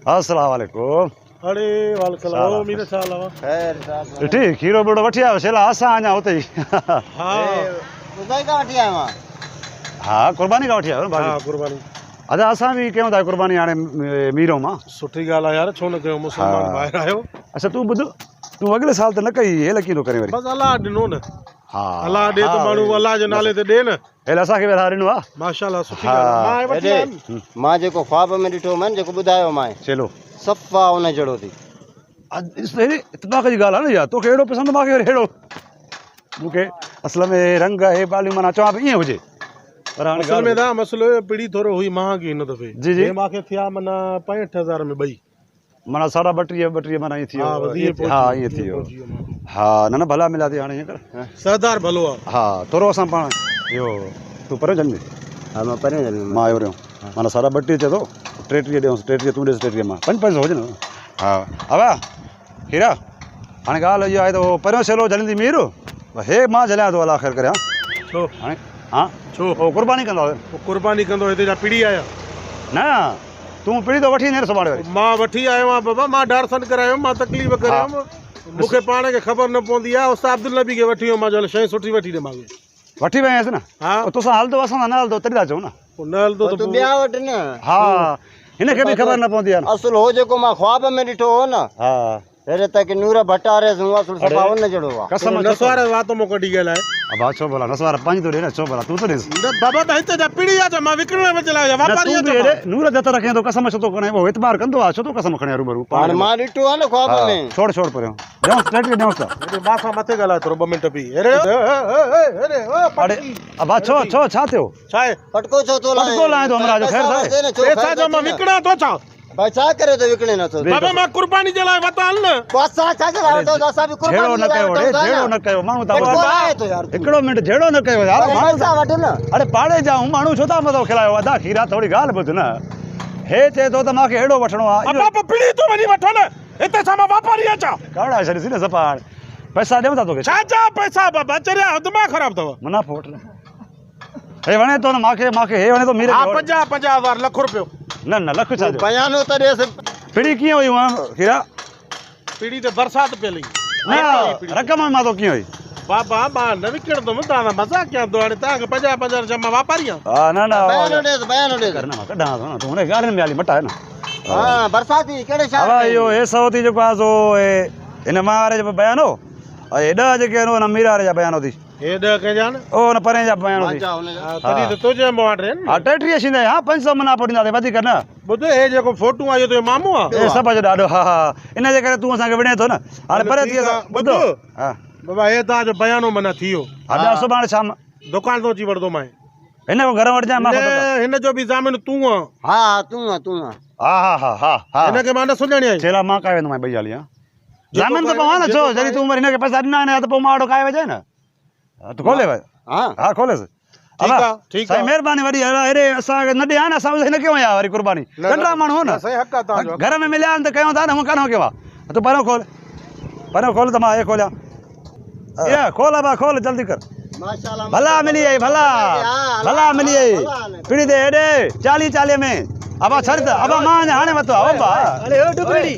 अस्सलाम वालेकुम। अरे वालेकुम मीर साल खैर साहब ठीक खीरो बड़ो वठी आयो छेला असां अञा हुते ई हां बुधाई का वठी आयो मां हा कुर्बानी का वठी आयो न हां बाकी कुर्बानी अदा असां भी कयूं था कुर्बानी हाणे मीरो मां सुठी ॻाल्हि आहे यार छो न कयो मुसलमान ॿाहिरि आयो अच्छा तूं ॿुध तूं अॻिले साल त न कई हे लकी थो करे वरी बसि अलाह ॾिनो न हा अलाह ॾे त माण्हू अलाह जे नाले ते ॾे न हेल असांखे बि अलाह ॾिनो आहे माशाल्लाह सुठी ॻाल्हि आहे मां वठी आयुमि मां जेको ख्वाब में ॾिठो मन जेको ॿुधायो मां चलो सफ़ा उन जहिड़ो थी इतफ़ाक़ जी ॻाल्हि आहे न यार तोखे अहिड़ो पसंदि मूंखे वरी अहिड़ो मूंखे असल में रंग हे ॻाल्हियूं माना चवां पई ईअं हुजे पर हाणे असल में दा मसलो पीड़ी थोरो हुई महांगी हिन दफ़े जी जी हे मूंखे थिया माना 65,000 में ॿई माना 32 माना ईअं थी वियो हा ईअं थी वियो हा न न भला मिला थी हाणे ईअं कर सरदार भलो आहे हा थोरो असां पाण इहो तूं परे जंदी हा मां परे मां आयो रहियो माना 32 चए थो 33 ॾियूं 33 तूं ॾिस 33 मां 5 हुजे न हा अवा हीरा हाणे ॻाल्हि इहा आहे त परियों छेलो जलंदी मीर हे मां जलियां थो अलाह ख़ैर करे छो हाणे हा छो उहो कुर्बानी कंदो कुर्बानी कंदो हिते जा पीड़ी आया न तूं पीड़ी तो वठी न सुभाणे वरी मां वठी आयो आहियां बाबा मां दर्शन करायो मां तकलीफ़ करियो मूंखे पाण खे ख़बर न पवंदी आहे उस्ताद अब्दुल नबी खे वठी वियो मां शइ सुठी वठी ॾे मूंखे वठी विया आहियां न हा तोसां हलंदो असां न हलंदो तॾहिं था चऊं न न हलंदो तूं ॿिया वटि न हा हिनखे बि ख़बर न पवंदी आहे न असुल हो जेको मां ख्वाब में ॾिठो हो न हा हेरे तक नूर भटारे असुल सफ़ा उन जहिड़ो आहे कसम नसवार वातो मूं कढी ॻाल्हाए अब छो भला नसवार पंज तो ॾे न छो भला तूं तो ॾिस बाबा त हिते जा पीड़ी आहे त मां विकिणण में चलायो वापारी तूं बि हेॾे नूर जत रखे थो कसम छो थो खणे वो इतबार कंदो आहे छो थो कसम खणे रूबरू हाणे मां ॾिठो आहे न ख्वाब में छोड़ छोड़ परियों ॾियूं स्ट्रेट ॾियूं था हेॾे मां मथे ॻाल्हाए थोरो 2 मिंट बि हेरे हेरे अरे अब छो छा थियो छा आहे फटको छो थो फटको लाए थो हमरा जो ख़ैर साईं पैसा जो मां विकिणा थो छा भाई छा करे तो विकिणे नथो बाबा मां कुर्बानी जे लाइ वता हल न असां छा करे वठो असां बि झेड़ो न कयो रे झेड़ो न कयो माण्हू ता हिकिड़ो मिंट झेड़ो न कयो यार पैसा वठ न अरे पाड़े जाऊं माण्हू छो था मथो खिलायो अदा खीरा थोड़ी ॻाल्हि ॿुध न हे चए थो त मूंखे अहिड़ो वठिणो आहे बाबा पीड़ी तूं वञी वठो न हिते छा मां वापारी अचां काड़ा छॾीसि न सफ़ा हाणे पैसा ॾियूं था तोखे छा पैसा बाबा चरिया दिमाग़ ख़राब अथव मुनाफ़ो वठ हे वणे थो न मूंखे हे वणे थो मीर हा 50,000 लख रुपयो न लख छा जो बयानो त ॾेस पीड़ी कीअं हुई हीरा पीड़ी त बरसात पई न रक़म मां तो कीअं हुई बाबा मां न विकिणंदुमि तव्हां मज़ाक कयां थो हाणे तव्हांखे 50,000 छा मां वापारी आहियां हा न बयानो ॾेस कर न मां कढां थो न तूं हुन ॻाल्हियुनि में हली मटा आहे न हा बरसाती कहिड़े शहर हा इहो हे सौती जेको आहे सो हिन मां वारे जो बयानो ऐं 10 जेके आहिनि उन मीर वारे जा बयानो थी हे 10 कंहिंजा न ओ न परे जा बयानो थी तॾहिं त तुंहिंजे मूं वटि आहिनि हा 33 थींदा हा 500 मुनाफ़ो ॾींदासीं वधीक न ॿुध हे जेको फोटू आहे इहो तुंहिंजो मामू आहे हे सभु जो ॾाढो हा हा इन जे करे तूं असांखे विणे थो न हाणे परे थी ॿुधो हा बाबा हे तव्हांजो बयानो माना थी वियो हा ॿिया सुभाणे शाम दुकान तो अची वठंदो मां हिन को घर वटि जां हिन जो बि ज़ामिन तूं आहे हा तूं हा हा हा हा हा हिनखे मां न सुञाणी आई छेला मां काए वेंदोमांइ ॿई हाली ज़ामिन त पवां न छो जॾहिं तूं वरी हिनखे पैसा ॾिना आहिनि त पोइ मां वटि काए वेझे न तूं खोले भाई हा खोलेसि ठीकु आहे महिरबानी वॾी हेॾे असांखे न ॾिया न असां हिनखे वया वरी कुर्बानी नंढा माण्हू न सही हक़ आहे तव्हांजो घर में मिलिया आहिनि त कयूं था न हूअं कान कयो आहे तूं पहिरियों खोल त मां हे खोलियां इहा खोल बा खोल जल्दी कर माशाल्लाह भला मिली वई भला मिली वई पीड़ी ते हेॾे 40 में अबा छॾ त अबा मां हाणे वरितो आहे अबा अरे ओ डुकड़ी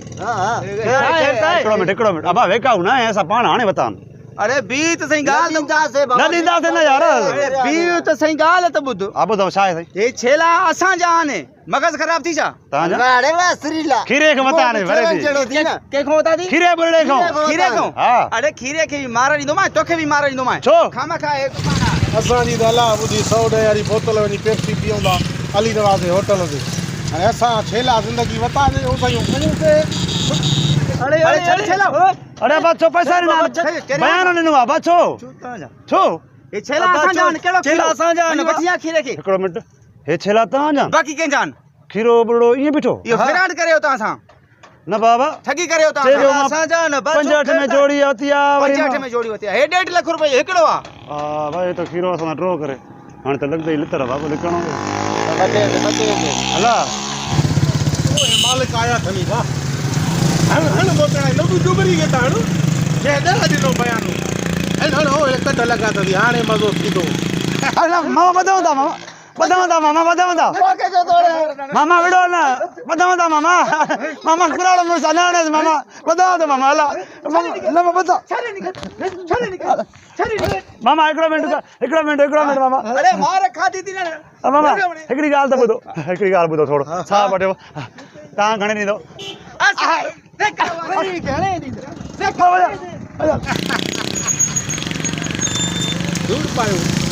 हिकिड़ो मिंट अबा वेकाऊ न असां पाण हाणे वरिता आहिनि अरे बी त सही गाल न ॾींदासीं न यार बी त सही गाल त ॿुध ॿुधायो छा आहे साईं हे छेला असां जा आहिनि मगज़ ख़राब थी छा तव्हांजा अरे वाह श्रीला खीरे खे मता आने भरे थी कंहिंखो वता थी खीरे बुरड़े खां खीरे खां हा अरे खीरे खे बि मार ॾींदो मां तोखे बि मार ॾींदो मां छो खामा खा असांजी त अलाह ॿुधी 100 वारी बोतल वञी पेप्सी पीऊं था अली नवाज़ जे होटल ते हाणे असां छेला ज़िंदगी वतासीं उहो साईं अरे अरे छेला अरे बच्चो पैसा ॾिना बयान ॾिनो आहे बच्चो छो हे छेला असां जा आहिनि कहिड़ो छेला असां जा आहिनि वठी आ खीरे खे हिकिड़ो मिंट हे छेला तव्हां जा बाक़ी कंहिंजा आहिनि खीरो बुरड़ो ईअं बीठो इहो फिराड करियो तव्हां सां न बाबा ठगी करियो तव्हां असां जा आहिनि 5-8 में जोड़ी होती आहे 5-8 में जोड़ी होती आहे हे 1.5 लख रुपए हिकिड़ो आहे हा भाई तो खीरो असां ड्रॉ करे हाणे त लॻंदो ई लितर बाबा लिखणो हला मालिक आया अथनी वाह हण मोकड़ा लॻू डुबरी के ताणू जे ॾह ॾिनो बयानो हण हो कट लॻा अथई हाणे मज़ो थींदो हला मां ॿुधां था मां ॿुधां मामा ॿुधां मामा विड़ो न ॿुधां मामा मामा कुराड़ो मुड़ुसु अञाणेसि मामा ॿुधां मामा हला न ॿुधां मामा हिकिड़ो मिंट मामा अरे मार खाधी थी न मामा हिकिड़ी ॻाल्हि त ॿुधो हिकिड़ी ॻाल्हि ॿुधो थोरो छा वठियो तव्हां घणे ॾींदो दूर पायो